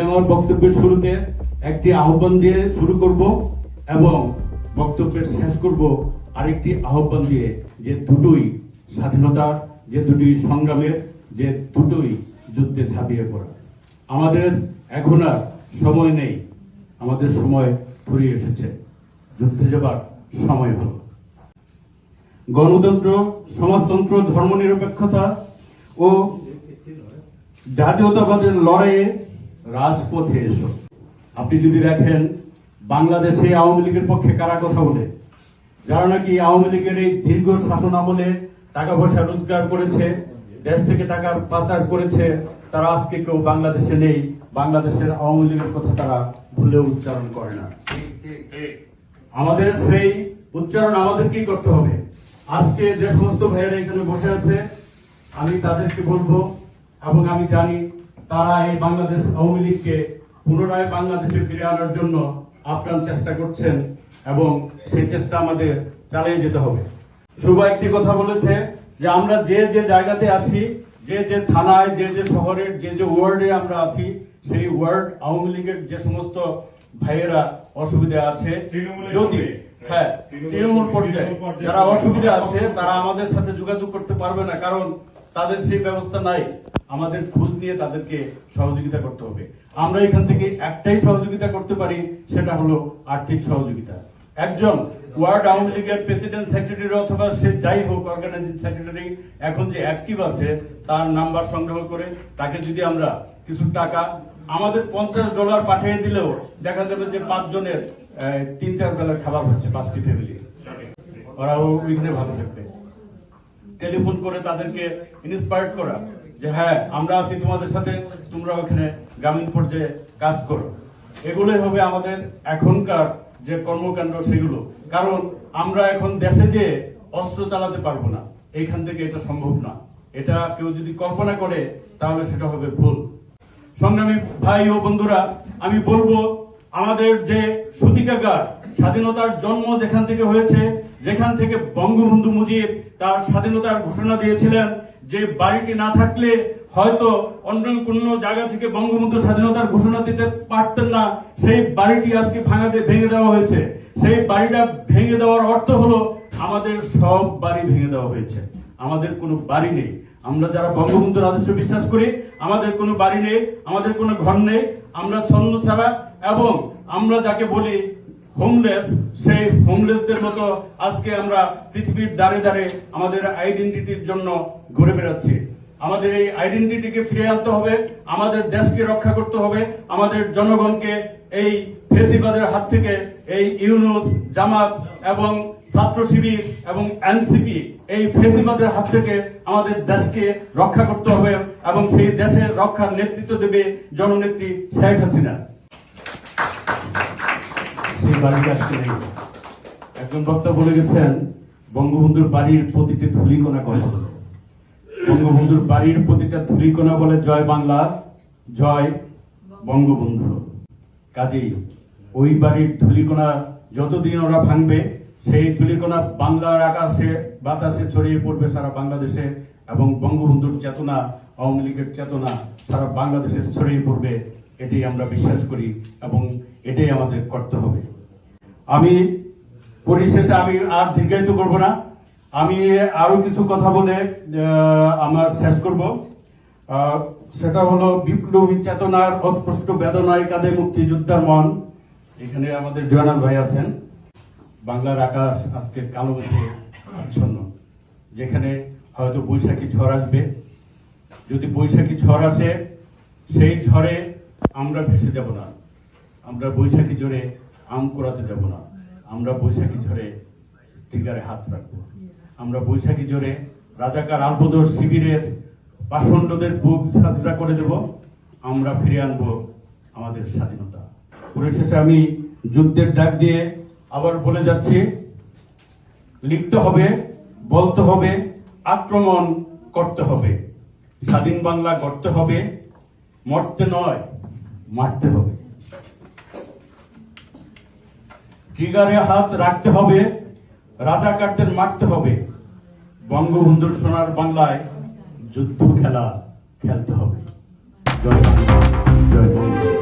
আমার বক্তব্যের শুরুতে একটি আহ্বান দিয়ে শুরু করব এবং বক্তব্যের শেষ করব আরেকটি আহ্বান দিয়ে, যে দুটোই স্বাধীনতার, যে দুটি সংগ্রামের, যে দুটোই যুদ্ধে ঝাঁপিয়ে পড়া। আমাদের এখন আর সময় নেই, আমাদের সময় ফুরিয়ে এসেছে, যুদ্ধে যাবার সময় হলো। গণতন্ত্র, সমাজতন্ত্র, ধর্মনিরপেক্ষতা ও জাতীয়তাবাদের লড়াইয়ে রাজপথে এসো। আপনি যদি দেখেন বাংলাদেশে আওয়ামী লীগের পক্ষে কারা কথা বলে, যারা নাকি আওয়ামী লীগের এই দীর্ঘ শাসন আমলে টাকা পয়সা রোজগার করেছে, দেশ থেকে টাকার পাচার করেছে, তারা আজকে কেউ বাংলাদেশে নেই। বাংলাদেশের আওয়ামী লীগের কথা তারা ভুলেও উচ্চারণ করে না। আমাদের সেই উচ্চারণ আমাদেরকেই করতে হবে। আজকে যে সমস্ত ভাইয়েরা এখানে বসে আছে, আমি তাদেরকে বলবো, এবং আমি জানি তারা এই বাংলাদেশ আওয়ামী লীগকে পুনরায় বাংলাদেশে ফিরে আনার জন্য আপ্রাণ চেষ্টা করছেন, এবং সেই চেষ্টা আমাদের চালিয়ে যেতে হবে। শুভ একটি কথা বলেছে যে আমরা যে যে জায়গাতে আছি, যে যে থানায়, যে যে শহরের, যে যে ওয়ার্ডে আমরা আছি, সেই ওয়ার্ড আওয়ামী লীগের যে সমস্ত ভাইয়েরা অসুবিধা আছে, যদি তৃণমূল পর্যায়ে যারা অসুবিধা আছে, তারা আমাদের সাথে যোগাযোগ করতে পারবে না, কারণ তাদের সেই ব্যবস্থা নাই। আমাদের খোঁজ নিয়ে তাদেরকে সহযোগিতা করতে হবে। আমরা এখান থেকে একটাই সহযোগিতা করতে পারি, সেটা হলো আর্থিক সহযোগিতা। একজন ওয়ার্ড আওয়ামী লীগের প্রেসিডেন্ট সেক্রেটারি অথবা সে যাই হোক অর্গানাইজিং সেক্রেটারি এখন যে অ্যাক্টিভ আছে, তার নাম্বার সংগ্রহ করে তাকে যদি আমরা কিছু টাকা, আমাদের $50 পাঠিয়ে দিলেও দেখা যাবে যে 5 জনের 3-4 বেলার খাবার হচ্ছে, 5টি ফ্যামিলি, ওরাও ওইখানে ভালো থাকবে। টেলিফোন করে তাদেরকে ইন্সপায়ার করা যে হ্যাঁ আমরা আছি তোমাদের সাথে, তোমরা ওখানে গ্রামীণ পর্যায়ে কাজ করো। এগুলোই হবে আমাদের এখনকার যে কর্মকাণ্ড সেগুলো। কারণ আমরা এখন দেশে যে অস্ত্র চালাতে পারবো না, এইখান থেকে এটা সম্ভব না। এটা কেউ যদি কল্পনা করে তাহলে সেটা হবে ভুল। সংগ্রামী ভাই ও বন্ধুরা, আমি বলবো আমাদের যে সূতিকাগার, স্বাধীনতার জন্ম যেখান থেকে হয়েছে, যেখান থেকে বঙ্গবন্ধু মুজিব তার স্বাধীনতার ঘোষণা দিয়েছিলেন, যে বাড়িটি না থাকলে হয়তো অন্য কোনো জায়গা থেকে বঙ্গবন্ধু স্বাধীনতার ঘোষণা দিতে পারতেন না, সেই বাড়িটি আজকে ভেঙে দেওয়া হয়েছে। সেই বাড়িটা ভেঙে দেওয়ার অর্থ হলো আমাদের সব বাড়ি ভেঙে দেওয়া হয়েছে, আমাদের কোনো বাড়ি নেই। আমরা যারা বঙ্গবন্ধুর আদর্শ বিশ্বাস করি, আমাদের কোনো বাড়ি নেই, আমাদের কোনো ঘর নেই, আমরা ছন্ন ছাড়া, এবং আমরা যাকে বলি হোমলেস, সেই হোমলেসদের মতো আজকে আমরা পৃথিবীর দাঁড়ে দাঁড়ে আমাদের আইডেন্টিটির জন্য ঘুরে বেড়াচ্ছি। আমাদের এই আইডেন্টিটিকে ফিরে আনতে হবে, আমাদের দেশকে রক্ষা করতে হবে, আমাদের জনগণকে এই ফেসিবাদের হাত থেকে, এই ইউনূস, জামাত এবং ছাত্র শিবির এবং এনসিপি, এই ফেসিবাদের হাত থেকে আমাদের দেশকে রক্ষা করতে হবে, এবং সেই দেশের রক্ষার নেতৃত্ব দেবে জননেত্রী শেখ হাসিনা। একজন বক্তা বলে গেছেন বঙ্গবন্ধুর বাড়ির প্রতিটি ধূলিকণা কথা বলে, বঙ্গবন্ধুর বাড়ির প্রতিটা ধূলিকণা বলে জয় বাংলা, জয় বঙ্গবন্ধু। কাজেই ওই বাড়ির ধূলিকণা যতদিন ওরা ভাঙবে, সেই ধূলিকণা বাংলার আকাশে বাতাসে ছড়িয়ে পড়বে সারা বাংলাদেশে, এবং বঙ্গবন্ধুর চেতনা, আওয়ামী লীগের চেতনা সারা বাংলাদেশে ছড়িয়ে পড়বে। এটাই আমরা বিশ্বাস করি এবং এটাই আমাদের করতে হবে। আমি পরিশেষে আমি আর দীর্ঘায়িত করব না, আমি আরো কিছু কথা বলে আমার শেষ করব। সেটা হলো বিপ্লবী চেতনার অস্পষ্ট বেদনায় কাঁদে মুক্তিযোদ্ধার মন। এখানে আমাদের জয়নাল ভাই আছেন। বাংলার আকাশ আজকে কালো মেঘে আচ্ছন্ন, যেখানে হয়তো বৈশাখী ঝড় আসবে। যদি বৈশাখী ঝড় আসে, সেই ঝড়ে আমরা ভেসে যাব না, আমরা বৈশাখী ঝড়ে আম কুড়াতে যাব না, আমরা বৈশাখী ঝড়ে ট্রিগারে হাত রাখবো, আমরা বৈশাখী ঝড়ে রাজাকার আলবদর শিবিরের পাষণ্ডদের বুক ঝাঁঝরা করে দেব, আমরা ফিরে আনবো আমাদের স্বাধীনতা। পরিশেষে আমি যুদ্ধের ডাক দিয়ে আবার বলে যাচ্ছি, লিখতে হবে, বলতে হবে, আক্রমণ করতে হবে, স্বাধীন বাংলা গড়তে হবে, মরতে নয় মারতে হবে, ট্রিগারে হাত রাখতে হবে, রাজাকারদের মারতে হবে, বঙ্গবন্ধুর সোনার বাংলায় যুদ্ধ খেলা খেলতে হবে। জয় বাংলা, জয় বঙ্গ।